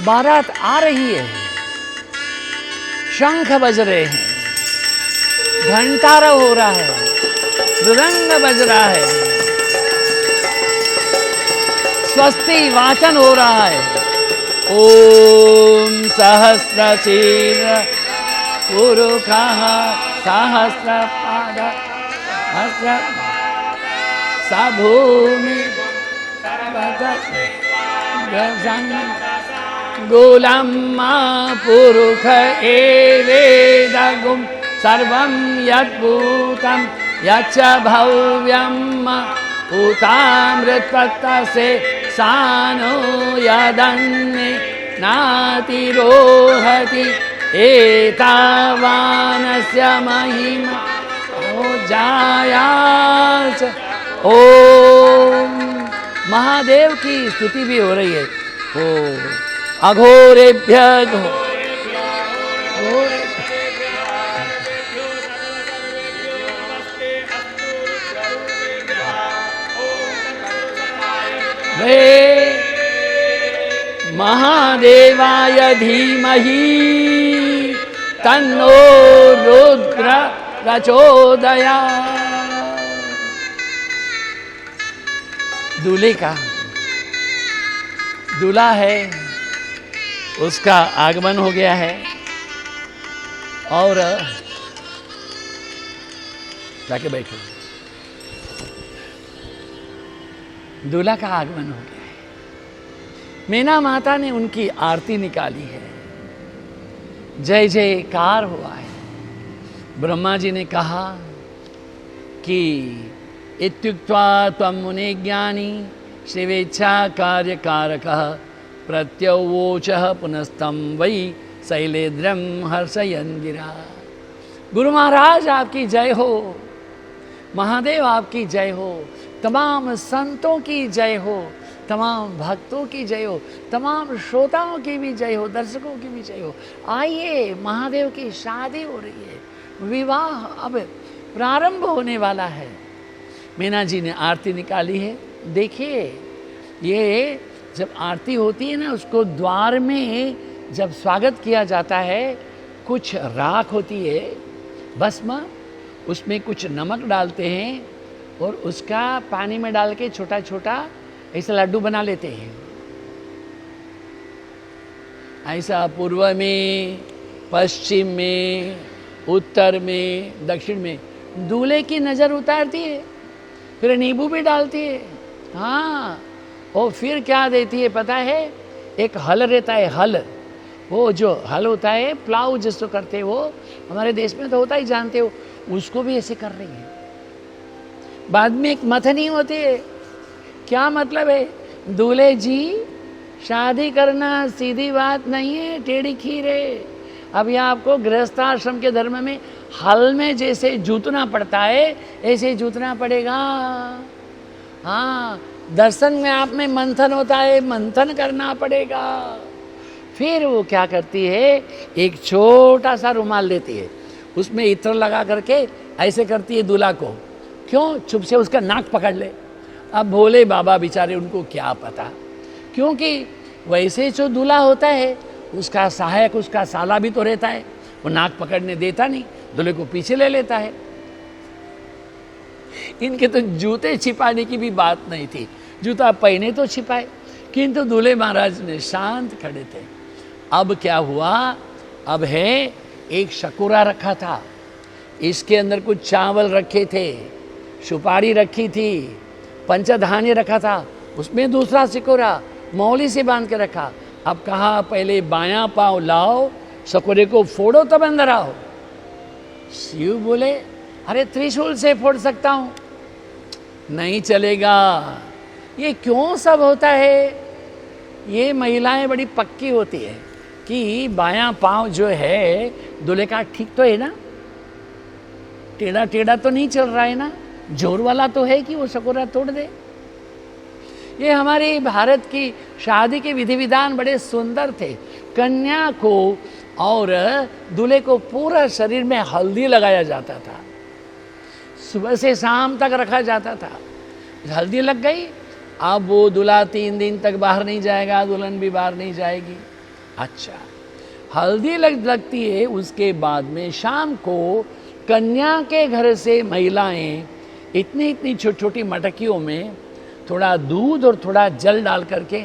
बारात आ रही है, शंख बज रहे हैं, घंटारा हो रहा है, मृदंग बज रहा है, स्वस्ति वाचन हो रहा है। ओम सहस्रशीर पुरुषः सहस्रपाद सहस्र सा भूमि गोलम्मा पुरुष एवेदगुं सर्वं यद्भूतं यच्च भव्यं उतामृतत्तसे सानो यदन्ये नातिरोहति एतावानस्य महिमा ओ जायाच। ओम महादेव की स्तुति भी हो रही है। ओ अघोरेभ्य वे महादेवाय धीमहि तन्नो रुद्र प्रचोदयात्। दूल्हे का दूल्हा है, उसका आगमन हो गया है और जाके बैठो। दूल्हा का आगमन हो गया है। मीना माता ने उनकी आरती निकाली है, जय जयकार हुआ है। ब्रह्मा जी ने कहा कि इत्युक्त्वा त्वं मुने ज्ञानी शिवेच्छा कार्यकारकः प्रत्योवोचः पुनस्तं वै शैलेन्द्रं हर्षयन् गिरा। गुरु महाराज आपकी जय हो, महादेव आपकी जय हो, तमाम संतों की जय हो, तमाम भक्तों की जय हो, तमाम श्रोताओं की भी जय हो, दर्शकों की भी जय हो। आइए, महादेव की शादी हो रही है, विवाह अब प्रारंभ होने वाला है। मीना जी ने आरती निकाली है। देखिए, ये जब आरती होती है ना, उसको द्वार में जब स्वागत किया जाता है, कुछ राख होती है भस्म, उसमें कुछ नमक डालते हैं और उसका पानी में डाल के छोटा छोटा ऐसा लड्डू बना लेते हैं। ऐसा पूर्व में, पश्चिम में, उत्तर में, दक्षिण में दूल्हे की नज़र उतारती है, फिर नींबू भी डालती है। हाँ, और फिर क्या देती है पता है? एक हल रहता है, हल, वो जो हल होता है, प्लाव जिसको करते हैं, वो हमारे देश में तो होता ही, जानते हो, उसको भी ऐसे कर रही है। बाद में एक मथनी होती है। क्या मतलब है? दूल्हे जी, शादी करना सीधी बात नहीं है, टेढ़ी खीर है। अभी आपको गृहस्थाश्रम के धर्म में हल में जैसे जूतना पड़ता है, ऐसे जूतना पड़ेगा। हाँ, दर्शन में आप में मंथन होता है, मंथन करना पड़ेगा। फिर वो क्या करती है, एक छोटा सा रुमाल लेती है, उसमें इत्र लगा करके ऐसे करती है दूल्हा को। क्यों? चुप से उसका नाक पकड़ ले। अब भोले बाबा बेचारे, उनको क्या पता, क्योंकि वैसे जो दूल्हा होता है उसका सहायक, उसका साला भी तो रहता है, वो नाक पकड़ने देता नहीं, दूल्हे को पीछे ले लेता है। इनके तो जूते छिपाने की भी बात नहीं थी, जूता पहने तो छिपाए, किंतु दूल्हे महाराज ने शांत खड़े थे। अब क्या हुआ? अब है एक शकोरा रखा था, इसके अंदर कुछ चावल रखे थे, सुपारी रखी थी, पंचधान्य रखा था, उसमें दूसरा सिकोरा मौली से बांध के रखा। अब कहा, पहले बायां पांव लाओ, सकोरे को फोड़ो तब अंदर आओ। शिव बोले, अरे त्रिशूल से फोड़ सकता हूं। नहीं चलेगा। ये क्यों सब होता है? ये महिलाएं बड़ी पक्की होती है कि बायां पांव जो है दूल्हे का ठीक तो है ना, टेढ़ा टेढ़ा तो नहीं चल रहा है ना, जोर वाला तो है कि वो सकोरा तोड़ दे। ये हमारे भारत की शादी के विधि विधान बड़े सुंदर थे। कन्या को और दूल्हे को पूरा शरीर में हल्दी लगाया जाता था, सुबह से शाम तक रखा जाता था। हल्दी लग गई, अब वो दूल्हा 3 दिन तक बाहर नहीं जाएगा, दुल्हन भी बाहर नहीं जाएगी। अच्छा, हल्दी लगती है, उसके बाद में शाम को कन्या के घर से महिलाएं इतनी इतनी छोटी छोटी मटकियों में थोड़ा दूध और थोड़ा जल डाल करके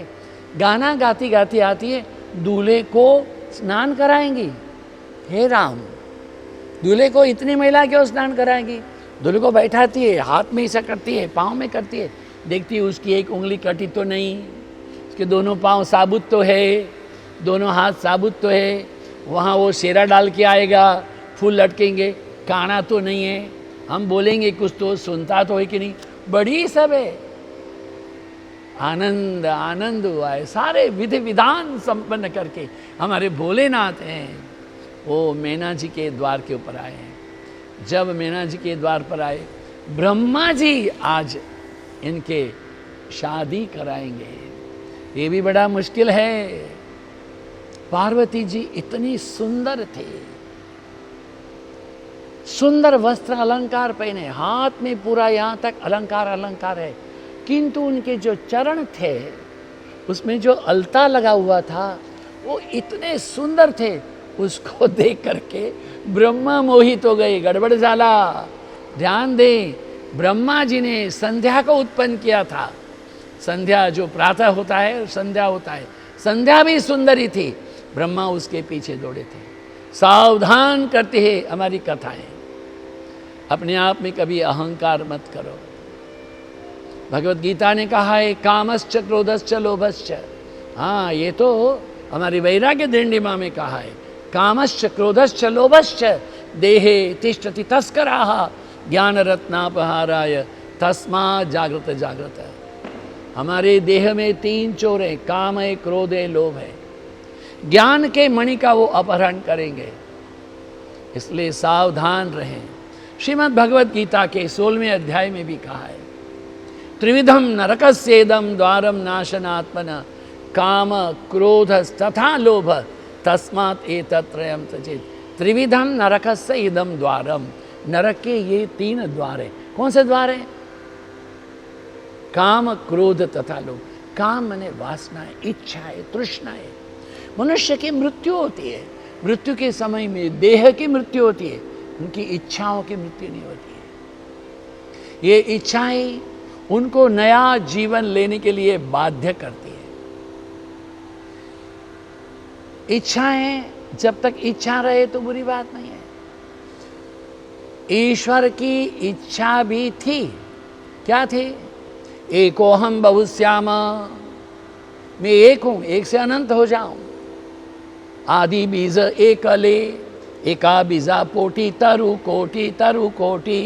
गाना गाती गाती आती है, दूल्हे को स्नान कराएंगी। हे राम, दूल्हे को इतनी महिला क्यों स्नान कराएंगी? दूल्हे को बैठाती है, हाथ में ऐसा करती है, पाँव में करती है, देखती है उसकी एक उंगली कटी तो नहीं, उसके दोनों पाँव साबुत तो है, दोनों हाथ साबुत तो है, वहाँ वो शेरा डाल के आएगा, फूल लटकेंगे, काना तो नहीं है, हम बोलेंगे कुछ तो सुनता तो है कि नहीं। बड़ी सब है, आनंद आनंद हुआ है। सारे विधि विधान संपन्न करके हमारे भोलेनाथ हैं, वो मैना जी के द्वार के ऊपर आए हैं। जब मैना जी के द्वार पर आए, ब्रह्मा जी आज इनके शादी कराएंगे, ये भी बड़ा मुश्किल है। पार्वती जी इतनी सुंदर थे, सुंदर वस्त्र अलंकार पहने, हाथ में पूरा यहाँ तक अलंकार अलंकार है, किंतु उनके जो चरण थे उसमें जो अलता लगा हुआ था वो इतने सुंदर थे, उसको देख करके ब्रह्मा मोहित हो गए। गड़बड़ झाला, ध्यान दें, ब्रह्मा जी ने संध्या को उत्पन्न किया था। संध्या जो प्रातः होता है, संध्या होता है, संध्या भी सुंदरी थी, ब्रह्मा उसके पीछे दौड़े थे। सावधान करते हैं हमारी कथाएं, अपने आप में कभी अहंकार मत करो। भगवत गीता ने कहा है कामश्च क्रोधश्च लोभश्च, हाँ ये तो हमारी वैराग्य दंडिमा में कहा है, कामश्च क्रोधश्च लोभश्च देहे तिष्ठति तस्कराः ज्ञान रत्नापहाराय तस्मात् जागृत जागृत। हमारे देह में 3 चोर हैं, काम है, क्रोध है, लोभ है। ज्ञान के मणि का वो अपहरण करेंगे, इसलिए सावधान रहें। श्रीमद् भगवत गीता के 16वें अध्याय में भी कहा है त्रिविधम नरकस्येदम द्वारम नाशनात्मन काम क्रोध तथा लोभ तस्मात् एतत्त्रयम् त्यजेत्। त्रिविधम नरकस्य इदम द्वारम, नरक के ये 3 द्वार है। कौन से द्वार है? काम क्रोध तथा लोभ। काम माने वासनाएं, इच्छाएं, तृष्णाएं। मनुष्य की मृत्यु होती है, मृत्यु के समय में देह की मृत्यु होती है, उनकी इच्छाओं की मृत्यु नहीं होती है। ये इच्छाएं उनको नया जीवन लेने के लिए बाध्य करती है। इच्छाएं, जब तक इच्छा रहे तो बुरी बात नहीं है। ईश्वर की इच्छा भी थी, क्या थी? एकोहम बहुश्याम, मैं एक हूं, एक से अनंत हो जाऊं। आदि बीज एकले, एका बीजा पोटी तरु कोटि, तरु कोटि।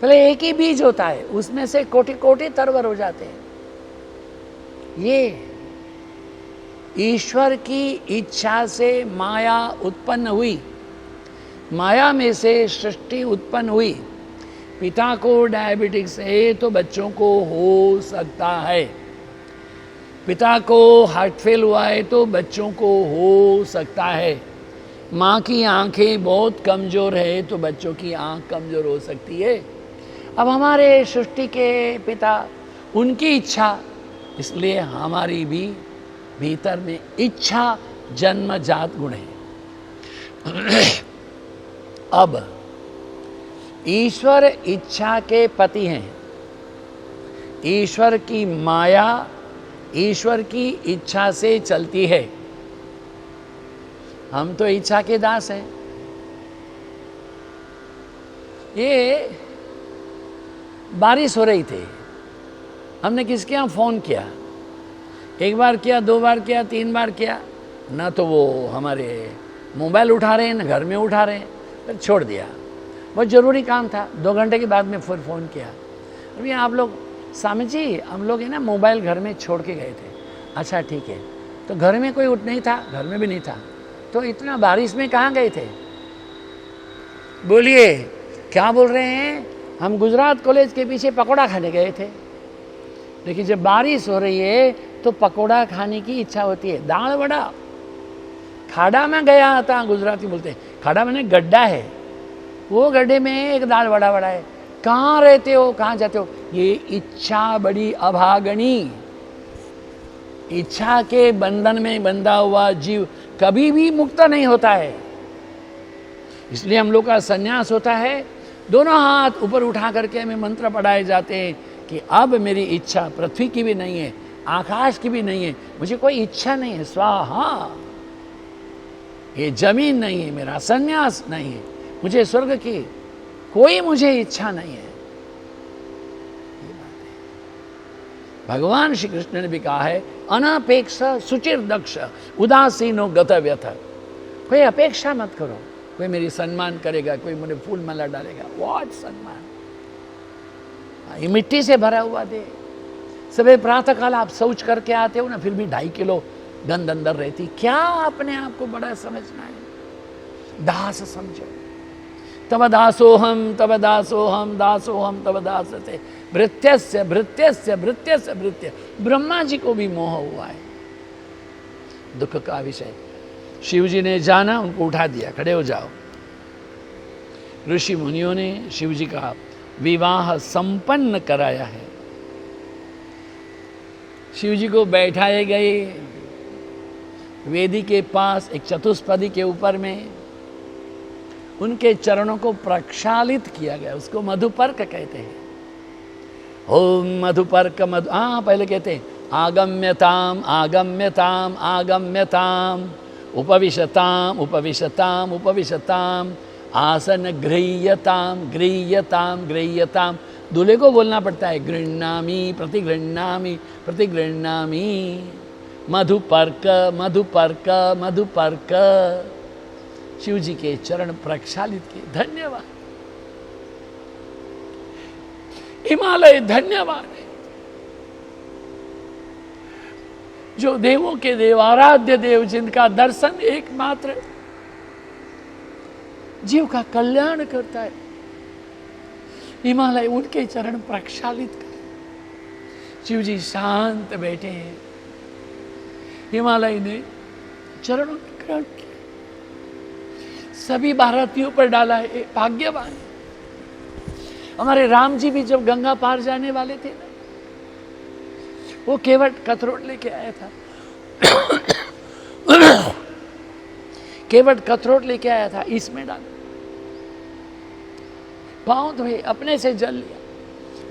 पहले एक ही बीज होता है, उसमें से कोटि कोटि तरवर हो जाते हैं। ये ईश्वर की इच्छा से माया उत्पन्न हुई, माया में से सृष्टि उत्पन्न हुई। पिता को डायबिटिक्स है तो बच्चों को हो सकता है, पिता को हार्ट फेल हुआ है तो बच्चों को हो सकता है, माँ की आंखें बहुत कमज़ोर है तो बच्चों की आंख कमज़ोर हो सकती है। अब हमारे सृष्टि के पिता, उनकी इच्छा, इसलिए हमारी भी भीतर में इच्छा जन्मजात गुण है। अब ईश्वर इच्छा के पति हैं, ईश्वर की माया ईश्वर की इच्छा से चलती है, हम तो इच्छा के दास हैं। ये बारिश हो रही थी, हमने किसके यहाँ फ़ोन किया, 1 बार किया, 2 बार किया, 3 बार किया, ना तो वो हमारे मोबाइल उठा रहे हैं, ना घर में उठा रहे हैं, फिर छोड़ दिया। बहुत ज़रूरी काम था, 2 घंटे के बाद में फिर फ़ोन किया। अभी आप लोग स्वामी जी, हम लोग है ना मोबाइल घर में छोड़ के गए थे। अच्छा ठीक है, तो घर में कोई उठ नहीं था, घर में भी नहीं था, तो इतना बारिश में कहाँ गए थे? बोलिए, क्या बोल रहे हैं? हम गुजरात कॉलेज के पीछे पकौड़ा खाने गए थे। लेकिन जब बारिश हो रही है तो पकौड़ा खाने की इच्छा होती है। दाल वड़ा, खाड़ा में गया था, गुजराती बोलते हैं खाड़ा मैंने गड्ढा है, वो गड्ढे में एक दाल वड़ा वड़ा है। कहाँ रहते हो, कहाँ जाते हो? ये इच्छा बड़ी अभागनी, इच्छा के बंधन में बंधा हुआ जीव कभी भी मुक्त नहीं होता है। इसलिए हम लोग का संन्यास होता है, दोनों हाथ ऊपर उठा करके हमें मंत्र पढ़ाए जाते हैं कि अब मेरी इच्छा पृथ्वी की भी नहीं है, आकाश की भी नहीं है, मुझे कोई इच्छा नहीं है, स्वाहा। ये जमीन नहीं है, मेरा संन्यास नहीं है, मुझे स्वर्ग की कोई मुझे इच्छा नहीं है। ये बात है। भगवान श्री कृष्ण ने भी कहा है, अनापेक्ष सुचिर दक्ष उदासीनो गत व्यथ। कोई अपेक्षा मत करो, कोई मेरी सम्मान करेगा, कोई मुझे फूल माला डालेगा, व्हाट सम्मान, ये मिट्टी से भरा हुआ दे। सुबह प्रातः काल आप शौच करके आते हो ना, फिर भी 2.5 किलो गंद अंदर रहती, क्या अपने आप को बड़ा समझना है? दास समझो। तब दासोहम तब दासोहम दासोहम तब दासते भृत्यस्य भृत्यस्य भृत्यस्य भृत्य। ब्रह्मा जी को भी मोह हुआ है, दुख का विषय। शिव जी ने जाना, उनको उठा दिया, खड़े हो जाओ। ऋषि मुनियों ने शिव जी का विवाह संपन्न कराया है। शिव जी को बैठाए गए वेदी के पास, एक चतुष्पदी के ऊपर में, उनके चरणों को प्रक्षालित किया गया, उसको मधुपर्क कहते हैं। ओम मधुपर्क मधु, पहले कहते हैं आगम्यताम आगम्यताम आगम्यताम उपविशताम उपविशताम उपविशताम आसन गृह्यताम गृह्यताम गृह्यताम। दूल्हे को बोलना पड़ता है गृह्णामि प्रतिगृह्णामि प्रतिगृह्णामि। मधुपर्क मधुपर्क मधुपर्क। शिव जी के चरण प्रक्षालित किए, धन्यवाद। हिमालय धन्यवाद है, जो देवों के देव, आराध्य देव, जिनका दर्शन एकमात्र जीव का कल्याण करता है, हिमालय उनके चरण प्रक्षालित कर। शिव जी शांत बैठे हैं, हिमालय ने चरणों ग्रहण किया, सभी भारतीयों पर डाला है, भाग्यवान। हमारे राम जी भी जब गंगा पार जाने वाले थे ना, वो केवट कथरोट लेके आया था। केवट कथरोट लेके आया था, इसमें डाला, पांव धोए, अपने से जल लिया,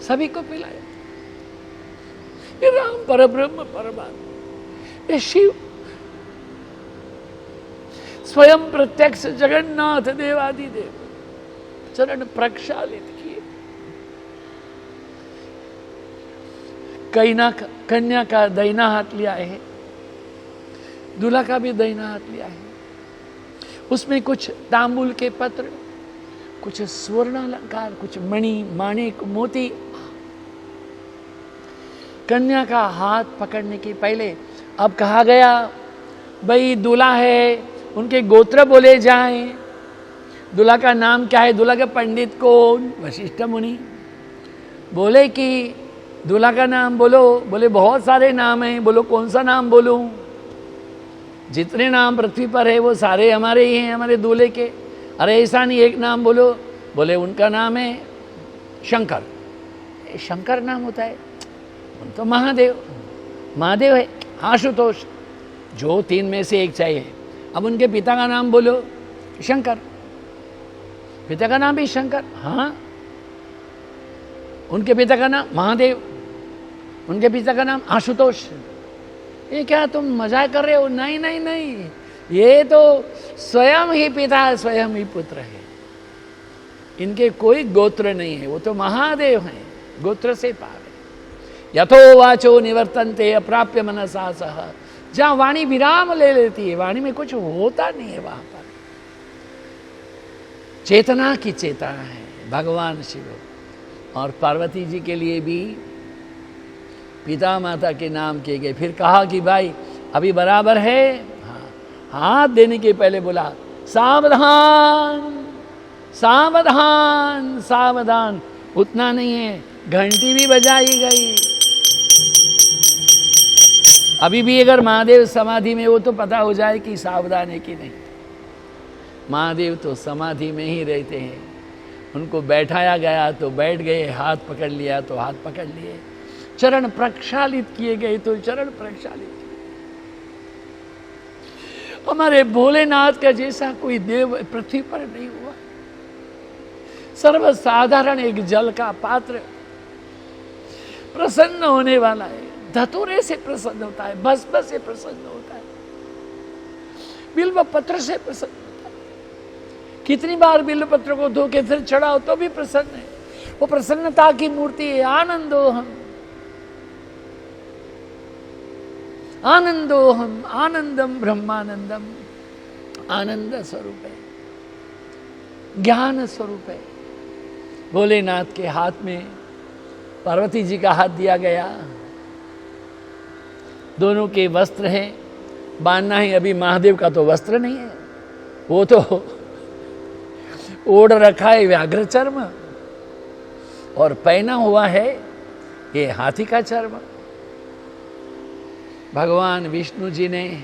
सभी को पिलाया। ये राम परब्रह्म परमात्मा, ये शिव स्वयं प्रत्यक्ष जगन्नाथ देवादिदेव चरण प्रक्षालित किए। कन्या का दाहिना हाथ लिया है, दूल्हा का भी दाहिना हाथ लिया है। उसमें कुछ तांबुल के पत्र, कुछ स्वर्ण अलंकार, कुछ मणि माणिक मोती। कन्या का हाथ पकड़ने के पहले अब कहा गया, भाई दूल्हा है, उनके गोत्र बोले जाएं। दूल्हा का नाम क्या है? दूल्हा के पंडित कौन? वशिष्ठ मुनि। बोले कि दूल्हा का नाम बोलो। बोले बहुत सारे नाम हैं, बोलो कौन सा नाम बोलूं? जितने नाम पृथ्वी पर है वो सारे हमारे ही हैं, हमारे दूल्हे के। अरे ऐसा नहीं, एक नाम बोलो। बोले उनका नाम है शंकर। शंकर नाम होता है? तो महादेव, महादेव है। आशुतोष, जो 3 में से एक चाहिए। अब उनके पिता का नाम बोलो, शंकर। पिता का नाम भी शंकर। हाँ, उनके पिता का नाम महादेव, उनके पिता का नाम आशुतोष। ये क्या तुम मजाक कर रहे हो? नहीं नहीं नहीं, ये तो स्वयं ही पिता है, स्वयं ही पुत्र है। इनके कोई गोत्र नहीं है, वो तो महादेव हैं, गोत्र से पार है। यथो वाचो निवर्तन्ते अप्राप्य मनसा सह। जहां वाणी विराम ले लेती है, वाणी में कुछ होता नहीं है, वहां पर चेतना की चेतना है भगवान शिव। और पार्वती जी के लिए भी पिता माता के नाम किए गए। फिर कहा कि भाई अभी बराबर है। हाँ, हाथ देने के पहले बोला सावधान सावधान सावधान। उतना नहीं है, घंटी भी बजाई गई। अभी भी अगर महादेव समाधि में हो तो पता हो जाए कि सावधान है कि नहीं। महादेव तो समाधि में ही रहते हैं। उनको बैठाया गया तो बैठ गए, हाथ पकड़ लिया तो हाथ पकड़ लिए, चरण प्रक्षालित किए गए तो चरण प्रक्षालित किए। हमारे भोलेनाथ का जैसा कोई देव पृथ्वी पर नहीं हुआ। सर्वसाधारण एक जल का पात्र प्रसन्न होने वाला है, धतूरे से प्रसन्न होता है, भस्म से प्रसन्न होता है, बिल्व पत्र से प्रसन्न होता है। कितनी बार बिल्व पत्र को धो के फिर चढ़ाओ तो भी प्रसन्न है। वो प्रसन्नता की मूर्ति है। आनंदोहम आनंदोहम आनंदम ब्रह्मानंदम, आनंद स्वरूप है, ज्ञान स्वरूप है। भोलेनाथ के हाथ में पार्वती जी का हाथ दिया गया, दोनों के वस्त्र हैं, बांधना है। अभी महादेव का तो वस्त्र नहीं है, वो तो ओढ़ रखा है व्याघ्र चर्म और पहना हुआ है ये हाथी का चर्म। भगवान विष्णु जी ने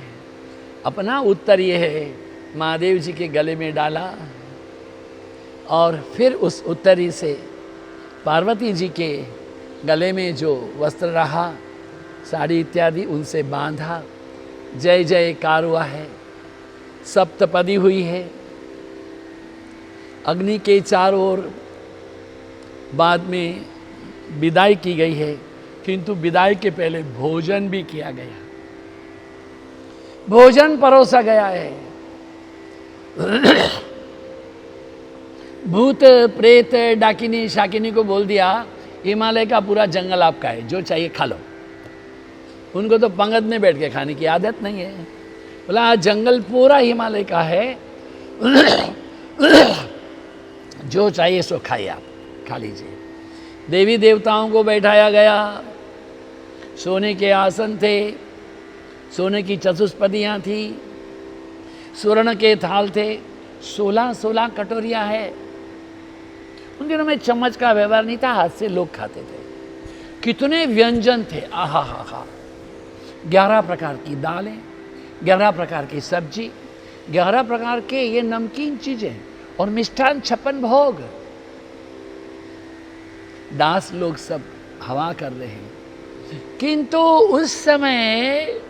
अपना उत्तर ये है महादेव जी के गले में डाला और फिर उस उत्तरी से पार्वती जी के गले में जो वस्त्र रहा, साड़ी इत्यादि, उनसे बांधा। जय जयकार हुआ है, सप्तपदी हुई है, अग्नि के चारों ओर बाद में विदाई की गई है, किंतु विदाई के पहले भोजन भी किया गया, भोजन परोसा गया है। भूत प्रेत डाकिनी शाकिनी को बोल दिया हिमालय का पूरा जंगल आपका है, जो चाहिए खा लो। उनको तो पंगत में बैठ के खाने की आदत नहीं है। बोला जंगल पूरा हिमालय का है, जो चाहिए सो खाइए, आप खा लीजिए। देवी देवताओं को बैठाया गया, सोने के आसन थे, सोने की चतुष्पदियाँ थी, स्वर्ण के थाल थे, 16 कटोरियाँ है। उन दिनों में चम्मच का व्यवहार नहीं था, हाथ से लोग खाते थे। कितने व्यंजन थे, आहा हा हा। 11 प्रकार की दालें, 11 प्रकार की सब्जी, 11 प्रकार के ये नमकीन चीजें और मिष्ठान 56 भोग। दास लोग सब हवा कर रहे हैं, किंतु उस समय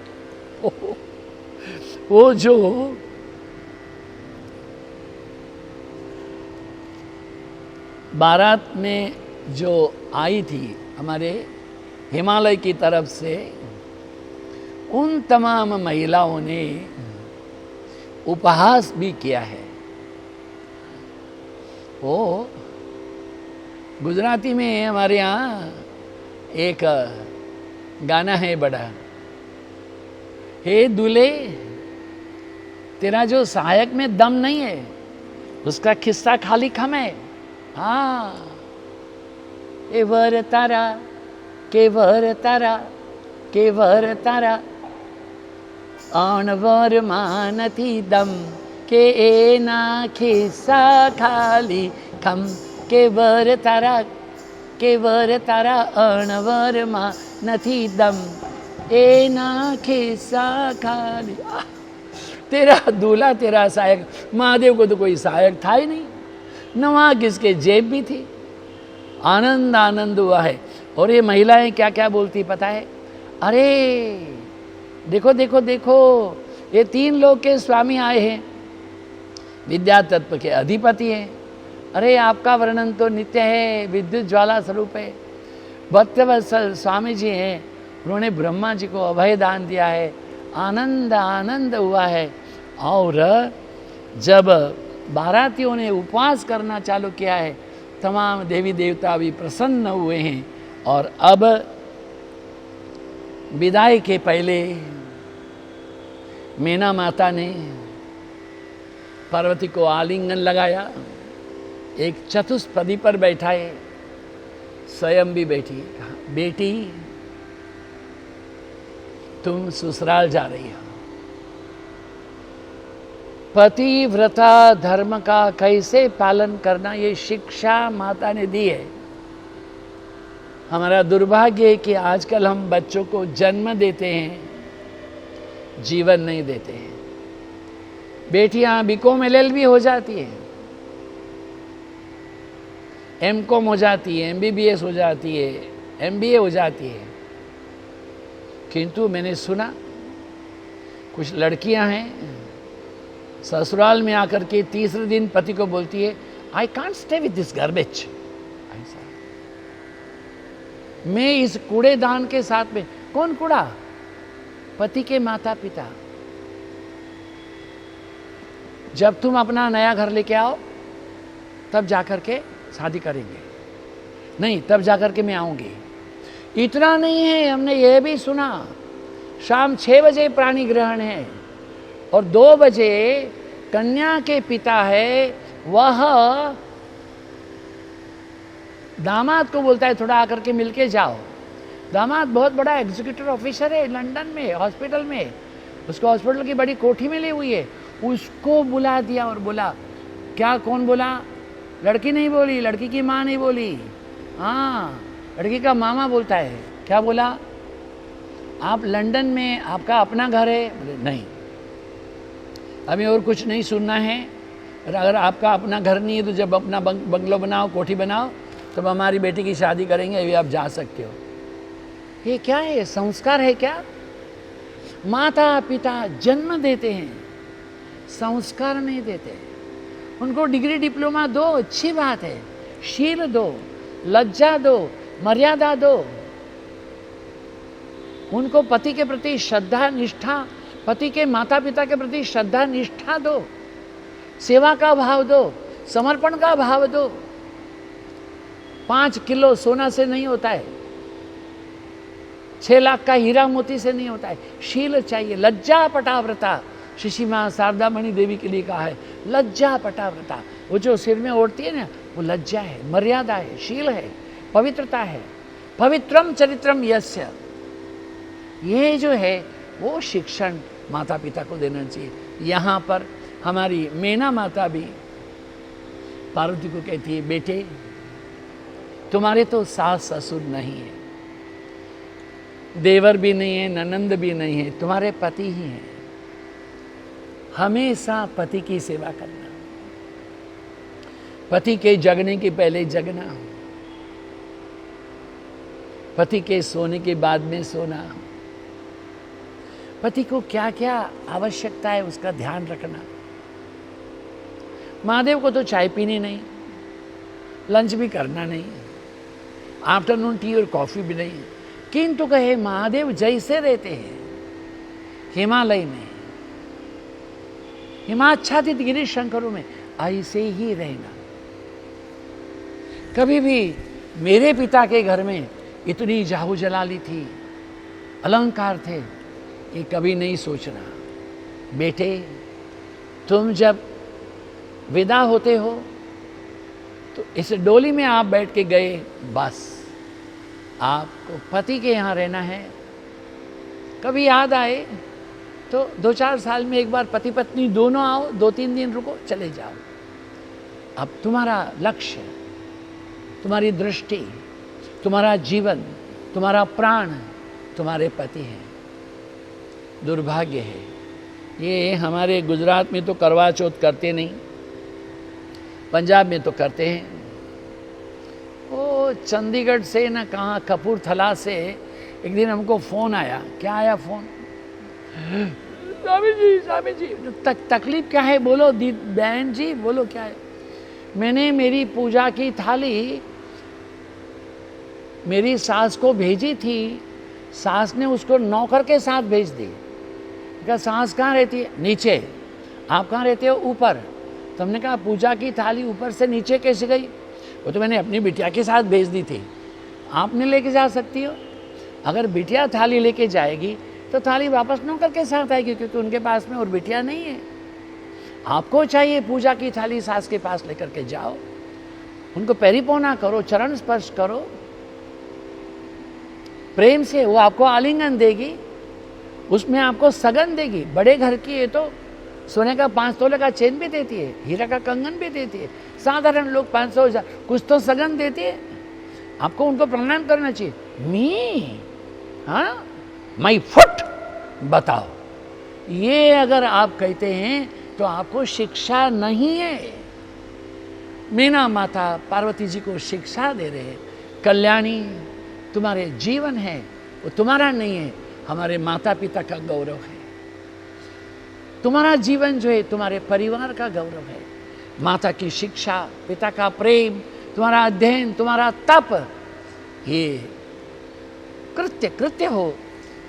वो जो बारात में जो आई थी हमारे हिमालय की तरफ से, उन तमाम महिलाओं ने उपहास भी किया है। वो गुजराती में हमारे यहाँ एक गाना है बड़ा, हे दूल्हे तेरा जो सहायक में दम नहीं है, उसका खिस्सा खाली खम है। हाँ, के वर तारा, के वर तारा, के वर तारा, अणवर માં નથી દમ, કે એના ખિસ્સા ખાલી ખમ, કે વર તારા અણવરમાં નથી દમ, એના ખિસ્સા ખાલી। तेरा दूल्हा तेरा सहायक। महादेव को तो कोई सहायक था ही नहीं, न वहाँ किसके जेब भी थी। आनंद आनंद हुआ है। और ये महिलाएं क्या क्या बोलती पता है? अरे देखो देखो देखो, ये 3 लोग के स्वामी आए हैं, विद्या तत्व के अधिपति हैं। अरे आपका वर्णन तो नित्य है, विद्युत ज्वाला स्वरूप है। भक्तवत्सल स्वामी जी हैं, उन्होंने ब्रह्मा जी को अभय दान दिया है। आनंद आनंद हुआ है। और जब बारातियों ने उपवास करना चालू किया है, तमाम देवी देवता भी प्रसन्न हुए हैं। और अब विदाई के पहले मीना माता ने पार्वती को आलिंगन लगाया, एक चतुष्पदी पर बैठाए, स्वयं भी बैठी। बेटी तुम ससुराल जा रही हो, पतिव्रता धर्म का कैसे पालन करना, ये शिक्षा माता ने दी है। हमारा दुर्भाग्य है कि आजकल हम बच्चों को जन्म देते हैं, जीवन नहीं देते हैं। बेटियां बीकॉम LLB हो जाती है, MCOM हो जाती है, MBBS हो जाती है, MBA हो जाती है, किंतु मैंने सुना कुछ लड़कियां हैं ससुराल में आकर के तीसरे दिन पति को बोलती है, I can't stay with this garbage. मैं इस कूड़ेदान के साथ में, कौन कूड़ा? पति के माता पिता। जब तुम अपना नया घर लेके आओ तब जाकर के शादी करेंगे, नहीं तब जाकर के मैं आऊंगी। इतना नहीं है, हमने ये भी सुना शाम 6 बजे प्राणी ग्रहण है और 2 बजे कन्या के पिता है, वह दामाद को बोलता है थोड़ा आकर के मिलके जाओ। दामाद बहुत बड़ा एग्जीक्यूटिव ऑफिसर है लंदन में, हॉस्पिटल में, उसको हॉस्पिटल की बड़ी कोठी में ली हुई है। उसको बुला दिया और बोला, क्या कौन बोला? लड़की नहीं बोली, लड़की की माँ नहीं बोली, हाँ लड़की का मामा बोलता है। क्या बोला? आप लंदन में आपका अपना घर है? बोले नहीं, हमें और कुछ नहीं सुनना है। अगर आपका अपना घर नहीं है तो जब अपना बंगलो बनाओ, कोठी बनाओ, तब हमारी बेटी की शादी करेंगे, अभी आप जा सकते हो। ये क्या है? संस्कार है क्या? माता पिता जन्म देते हैं, संस्कार नहीं देते। उनको डिग्री डिप्लोमा दो, अच्छी बात है, शील दो, लज्जा दो, मर्यादा दो। उनको पति के प्रति श्रद्धा निष्ठा, पति के माता पिता के प्रति श्रद्धा निष्ठा दो, सेवा का भाव दो, समर्पण का भाव दो। 5 किलो सोना से नहीं होता है, 6 लाख का हीरा मोती से नहीं होता है। शील चाहिए, लज्जा पटाव्रता। शिशि माँ शारदा मणि देवी के लिए कहा है, लज्जा पटाव्रता। वो जो सिर में ओढ़ती है ना, वो लज्जा है, मर्यादा है, शील है, पवित्रता है। पवित्रम चरित्रम यस्य, ये जो है वो शिक्षण माता पिता को देना चाहिए। यहाँ पर हमारी मेना माता भी पार्वती को कहती है, बेटे तुम्हारे तो सास ससुर नहीं है, देवर भी नहीं है, ननंद भी नहीं है, तुम्हारे पति ही हैं। हमेशा पति की सेवा करना, पति के जगने के पहले जगना, पति के सोने के बाद में सोना, पति को क्या क्या आवश्यकता है उसका ध्यान रखना। महादेव को तो चाय पीनी नहीं, लंच भी करना नहीं, आफ्टरनून टी और कॉफी भी नहीं, किंतु कहे महादेव जैसे रहते हैं हिमालय में, हिमाच्छादित गिरी शंकरों में, ऐसे ही रहना। कभी भी मेरे पिता के घर में इतनी जाहू जलाली थी, अलंकार थे, ये कभी नहीं सोचना। बेटे तुम जब विदा होते हो तो इस डोली में आप बैठ के गए, बस आपको पति के यहाँ रहना है। कभी याद आए तो 2-4 साल में एक बार पति पत्नी दोनों आओ, 2-3 दिन रुको, चले जाओ। अब तुम्हारा लक्ष्य, तुम्हारी दृष्टि, तुम्हारा जीवन, तुम्हारा प्राण तुम्हारे पति हैं। दुर्भाग्य है, ये हमारे गुजरात में तो करवा चौथ करते नहीं, पंजाब में तो करते हैं। वो चंडीगढ़ से ना कहाँ कपूरथला से एक दिन हमको फ़ोन आया। क्या आया फ़ोन? स्वामी जी तकलीफ क्या है? बोलो बहन जी, बोलो क्या है? मैंने मेरी पूजा की थाली मेरी सास को भेजी थी, सास ने उसको नौकर के साथ भेज दी। क्या सास कहाँ रहती है? नीचे। आप कहाँ रहते हो? ऊपर। तो हमने कहा पूजा की थाली ऊपर से नीचे कैसे गई? वो तो मैंने अपनी बिटिया के साथ भेज दी थी, आपने लेके जा सकती हो। अगर बिटिया थाली लेके जाएगी तो थाली वापस नौकर के साथ आएगी, क्योंकि उनके पास में और बिटिया नहीं है। आपको चाहिए पूजा की थाली सास के पास लेकर के जाओ, उनको पैरीपोना करो, चरण स्पर्श करो प्रेम से, वो आपको आलिंगन देगी, उसमें आपको सगन देगी। बड़े घर की है तो सोने का 5 तोले का चेन भी देती है, हीरा का कंगन भी देती है। साधारण लोग 500 कुछ तो सगन देती है। आपको उनको प्रणाम करना चाहिए। मी हाँ माई फुट बताओ, ये अगर आप कहते हैं तो आपको शिक्षा नहीं है। मीना माता पार्वती जी को शिक्षा दे रहे हैं, कल्याणी तुम्हारे जीवन है, वो तुम्हारा नहीं है, हमारे माता पिता का गौरव है। तुम्हारा जीवन जो है तुम्हारे परिवार का गौरव है। माता की शिक्षा, पिता का प्रेम, तुम्हारा अध्ययन, तुम्हारा तप, ये कृत्य हो,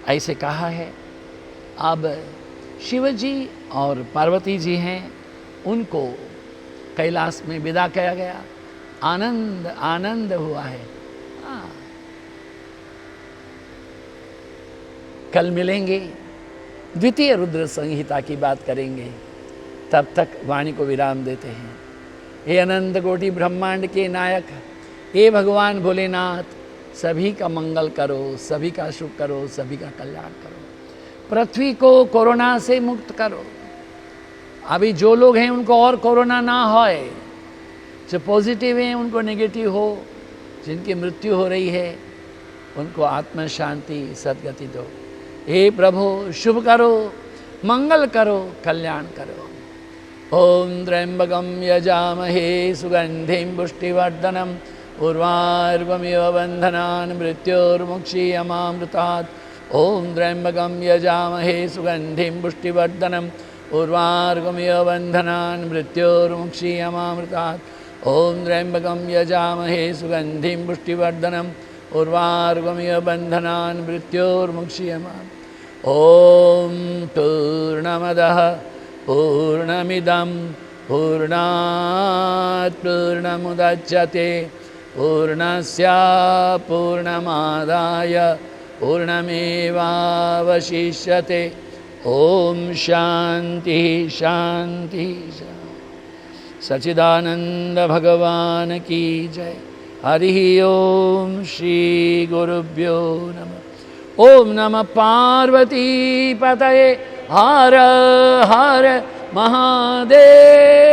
ऐसे कहा है। अब शिव जी और पार्वती जी हैं, उनको कैलाश में विदा किया गया। आनंद आनंद हुआ है। कल मिलेंगे, द्वितीय रुद्र संहिता की बात करेंगे। तब तक वाणी को विराम देते हैं। हे अनंत कोटि ब्रह्मांड के नायक, हे भगवान भोलेनाथ, सभी का मंगल करो, सभी का सुख करो, सभी का कल्याण करो। पृथ्वी को कोरोना से मुक्त करो। अभी जो लोग हैं उनको और कोरोना ना होए, जो पॉजिटिव हैं उनको नेगेटिव हो, जिनकी मृत्यु हो रही है उनको आत्म शांति सद्गति दो। हे प्रभु, शुभ करो, मंगल करो, कल्याण करो। ओम त्र्यंबकं यजामहे सुगंधिं पुष्टिवर्धनम् उर्वारुकमिव बन्धनान् मृत्योर्मुक्षीयमामृतात्। ओम त्र्यंबकं यजामहे सुगंधिं पुष्टिवर्धनम् उर्वारुकमिव बन्धनान् मृत्योर्मुक्षीयमामृतात्। ओम त्र्यंबकं यजामहे सुगंधिं पुष्टिवर्धनम् उर्वारुकमिव बन्धनान् मृत्योर्मुक्षीयमामृतात्। ओम पूर्णमदः पूर्णमिदं पूर्णात् पूर्णमुदच्यते पूर्णस्य पूर्णमादाय पूर्णमेवावशिष्यते। ओम शांति शांति शांति। सच्चिदानंद भगवान की जय। हरि ओम श्री गुरुभ्यो नमः। ओम नमः पार्वती पतये। हर हर महादेव।